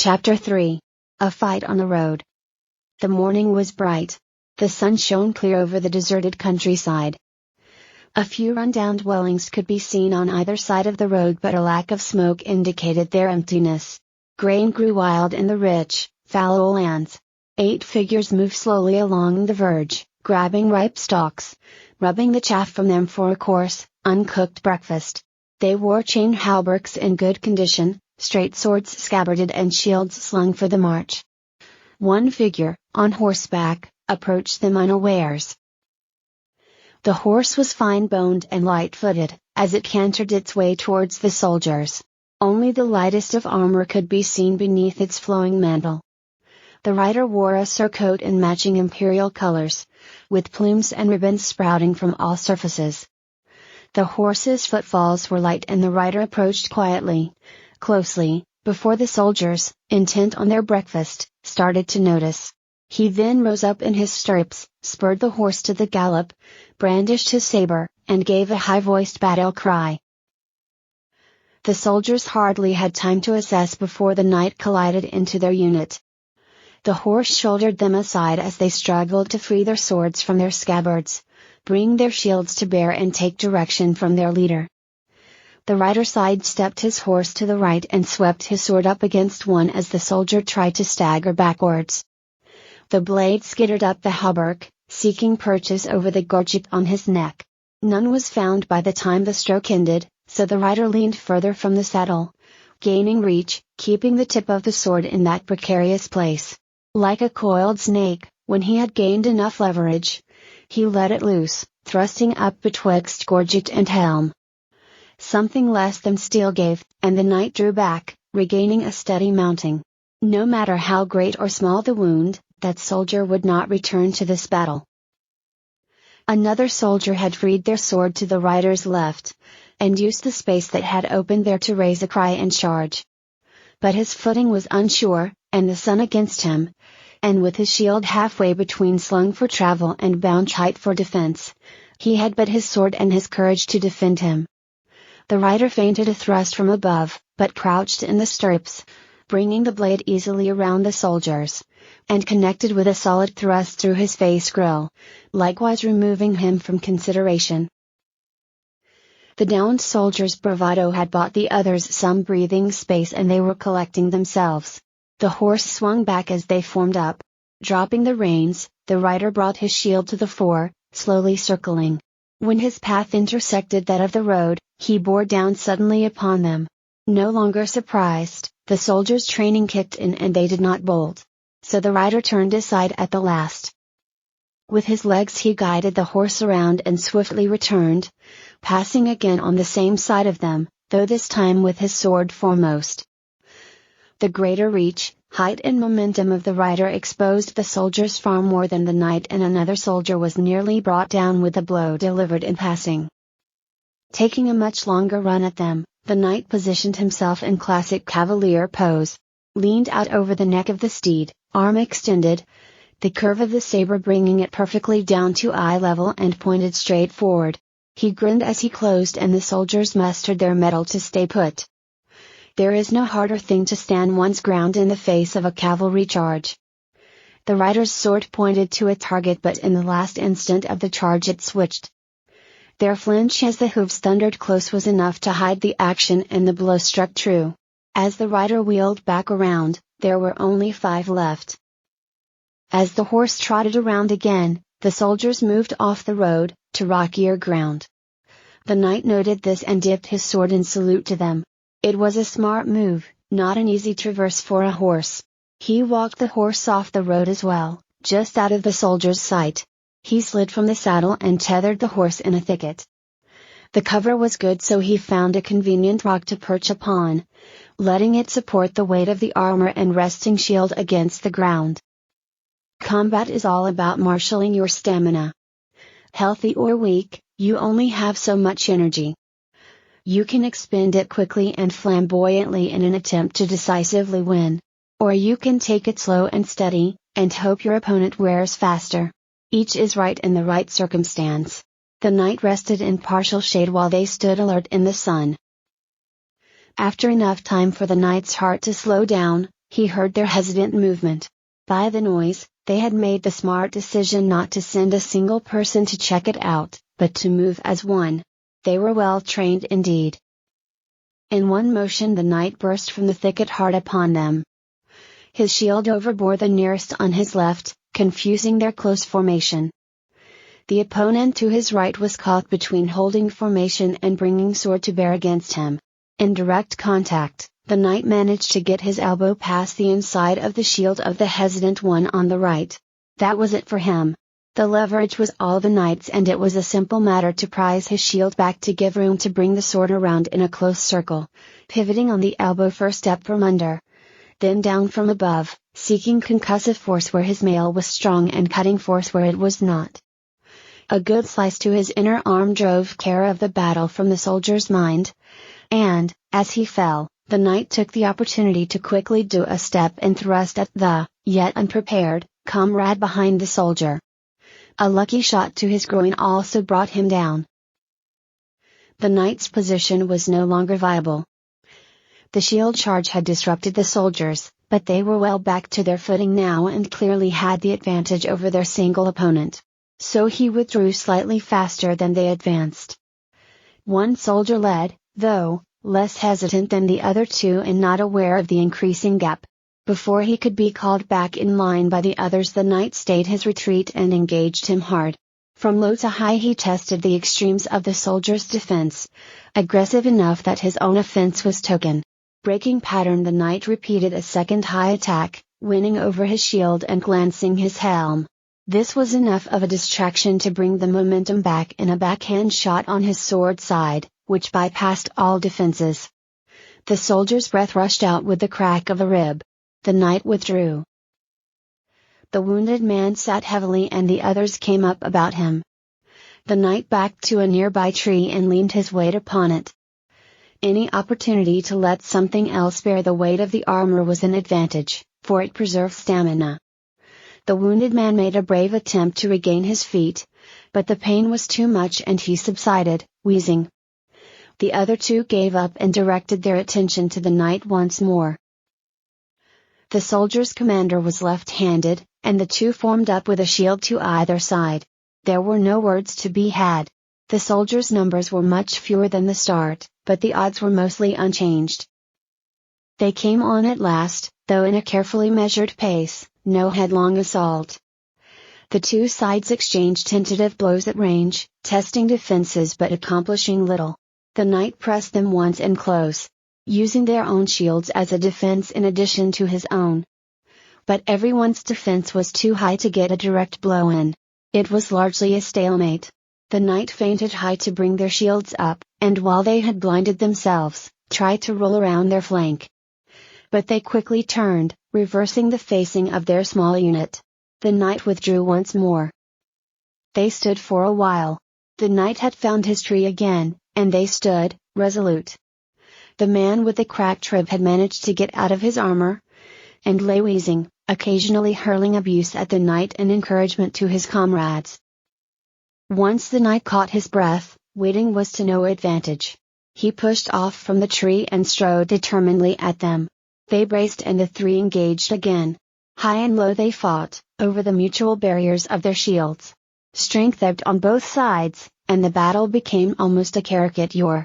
Chapter 3. A Fight on the Road. The morning was bright. The sun shone clear over the deserted countryside. A few run-down dwellings could be seen on either side of the road, but a lack of smoke indicated their emptiness. Grain grew wild in the rich, fallow lands. 8 figures moved slowly along the verge, grabbing ripe stalks, rubbing the chaff from them for a coarse, uncooked breakfast. They wore chain hauberks in good condition, straight swords scabbarded and shields slung for the march. One figure, on horseback, approached them unawares. The horse was fine-boned and light-footed, as it cantered its way towards the soldiers. Only the lightest of armor could be seen beneath its flowing mantle. The rider wore a surcoat in matching imperial colors, with plumes and ribbons sprouting from all surfaces. The horse's footfalls were light and the rider approached quietly, closely, before the soldiers, intent on their breakfast, started to notice. He then rose up in his stirrups, spurred the horse to the gallop, brandished his saber, and gave a high-voiced battle cry. The soldiers hardly had time to assess before the knight collided into their unit. The horse shouldered them aside as they struggled to free their swords from their scabbards, bring their shields to bear and take direction from their leader. The rider sidestepped his horse to the right and swept his sword up against one as the soldier tried to stagger backwards. The blade skittered up the hauberk, seeking purchase over the gorget on his neck. None was found by the time the stroke ended, so the rider leaned further from the saddle, gaining reach, keeping the tip of the sword in that precarious place. Like a coiled snake, when he had gained enough leverage, he let it loose, thrusting up betwixt gorget and helm. Something less than steel gave, and the knight drew back, regaining a steady mounting. No matter how great or small the wound, that soldier would not return to this battle. Another soldier had freed their sword to the rider's left, and used the space that had opened there to raise a cry and charge. But his footing was unsure, and the sun against him, and with his shield halfway between slung for travel and bound tight for defense, he had but his sword and his courage to defend him. The rider feinted a thrust from above, but crouched in the stirrups, bringing the blade easily around the soldiers, and connected with a solid thrust through his face grill, likewise removing him from consideration. The downed soldier's bravado had bought the others some breathing space and they were collecting themselves. The horse swung back as they formed up. Dropping the reins, the rider brought his shield to the fore, slowly circling. When his path intersected that of the road, he bore down suddenly upon them. No longer surprised, the soldiers' training kicked in and they did not bolt. So the rider turned aside at the last. With his legs he guided the horse around and swiftly returned, passing again on the same side of them, though this time with his sword foremost. The greater reach, height and momentum of the rider exposed the soldiers far more than the knight, and another soldier was nearly brought down with a blow delivered in passing. Taking a much longer run at them, the knight positioned himself in classic cavalier pose, leaned out over the neck of the steed, arm extended, the curve of the saber bringing it perfectly down to eye level, and pointed straight forward. He grinned as he closed, and the soldiers mustered their mettle to stay put. There is no harder thing to stand one's ground in the face of a cavalry charge. The rider's sword pointed to a target, but in the last instant of the charge it switched. Their flinch as the hooves thundered close was enough to hide the action, and the blow struck true. As the rider wheeled back around, there were only 5 left. As the horse trotted around again, the soldiers moved off the road, to rockier ground. The knight noted this and dipped his sword in salute to them. It was a smart move, not an easy traverse for a horse. He walked the horse off the road as well, just out of the soldier's sight. He slid from the saddle and tethered the horse in a thicket. The cover was good, so he found a convenient rock to perch upon, letting it support the weight of the armor and resting shield against the ground. Combat is all about marshalling your stamina. Healthy or weak, you only have so much energy. You can expend it quickly and flamboyantly in an attempt to decisively win. Or you can take it slow and steady, and hope your opponent wears faster. Each is right in the right circumstance. The knight rested in partial shade while they stood alert in the sun. After enough time for the knight's heart to slow down, He heard their hesitant movement. By the noise, they had made the smart decision not to send a single person to check it out, but to move as one. They were well trained indeed. In one motion the knight burst from the thicket hard upon them. His shield overbore the nearest on his left, confusing their close formation. The opponent to his right was caught between holding formation and bringing sword to bear against him. In direct contact, the knight managed to get his elbow past the inside of the shield of the hesitant one on the right. That was it for him. The leverage was all the knight's, and it was a simple matter to prise his shield back to give room to bring the sword around in a close circle, pivoting on the elbow first up from under, then down from above, seeking concussive force where his mail was strong and cutting force where it was not. A good slice to his inner arm drove care of the battle from the soldier's mind, and, as he fell, the knight took the opportunity to quickly do a step and thrust at the, yet unprepared, comrade behind the soldier. A lucky shot to his groin also brought him down. The knight's position was no longer viable. The shield charge had disrupted the soldiers, but they were well back to their footing now and clearly had the advantage over their single opponent. So he withdrew slightly faster than they advanced. One soldier led, though, less hesitant than the other two and not aware of the increasing gap. Before he could be called back in line by the others, the knight stayed his retreat and engaged him hard. From low to high he tested the extremes of the soldier's defense, aggressive enough that his own offense was token. Breaking pattern, the knight repeated a second high attack, winning over his shield and glancing his helm. This was enough of a distraction to bring the momentum back in a backhand shot on his sword side, which bypassed all defenses. The soldier's breath rushed out with the crack of a rib. The knight withdrew. The wounded man sat heavily and the others came up about him. The knight backed to a nearby tree and leaned his weight upon it. Any opportunity to let something else bear the weight of the armor was an advantage, for it preserved stamina. The wounded man made a brave attempt to regain his feet, but the pain was too much and he subsided, wheezing. The other two gave up and directed their attention to the knight once more. The soldier's commander was left-handed, and the two formed up with a shield to either side. There were no words to be had. The soldiers' numbers were much fewer than the start, but the odds were mostly unchanged. They came on at last, though in a carefully measured pace, no headlong assault. The two sides exchanged tentative blows at range, testing defenses but accomplishing little. The knight pressed them once and close, using their own shields as a defense in addition to his own. But everyone's defense was too high to get a direct blow in. It was largely a stalemate. The knight feinted high to bring their shields up, and while they had blinded themselves, tried to roll around their flank. But they quickly turned, reversing the facing of their small unit. The knight withdrew once more. They stood for a while. The knight had found his tree again, and they stood, resolute. The man with the cracked rib had managed to get out of his armor, and lay wheezing, occasionally hurling abuse at the knight and encouragement to his comrades. Once the knight caught his breath, waiting was to no advantage. He pushed off from the tree and strode determinedly at them. They braced and the three engaged again. High and low they fought, over the mutual barriers of their shields. Strength ebbed on both sides, and the battle became almost a caricature.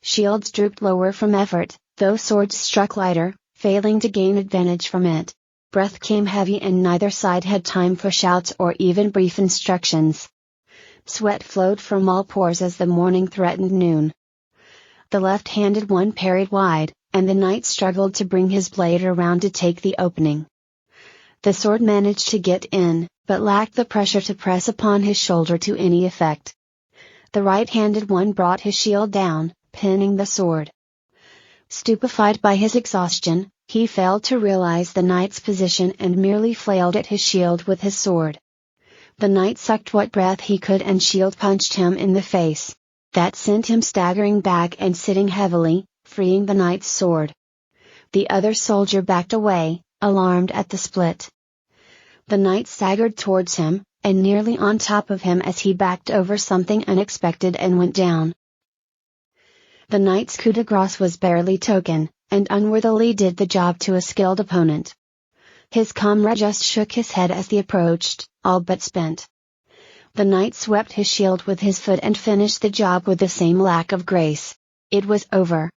Shields drooped lower from effort, though swords struck lighter, failing to gain advantage from it. Breath came heavy and neither side had time for shouts or even brief instructions. Sweat flowed from all pores as the morning threatened noon. The left-handed one parried wide, and the knight struggled to bring his blade around to take the opening. The sword managed to get in, but lacked the pressure to press upon his shoulder to any effect. The right-handed one brought his shield down, pinning the sword. Stupefied by his exhaustion, he failed to realize the knight's position and merely flailed at his shield with his sword. The knight sucked what breath he could and shield punched him in the face. That sent him staggering back and sitting heavily, freeing the knight's sword. The other soldier backed away, alarmed at the split. The knight staggered towards him, and nearly on top of him as he backed over something unexpected and went down. The knight's coup de grace was barely token, and unworthily did the job to a skilled opponent. His comrade just shook his head as he approached, all but spent. The knight swept his shield with his foot and finished the job with the same lack of grace. It was over.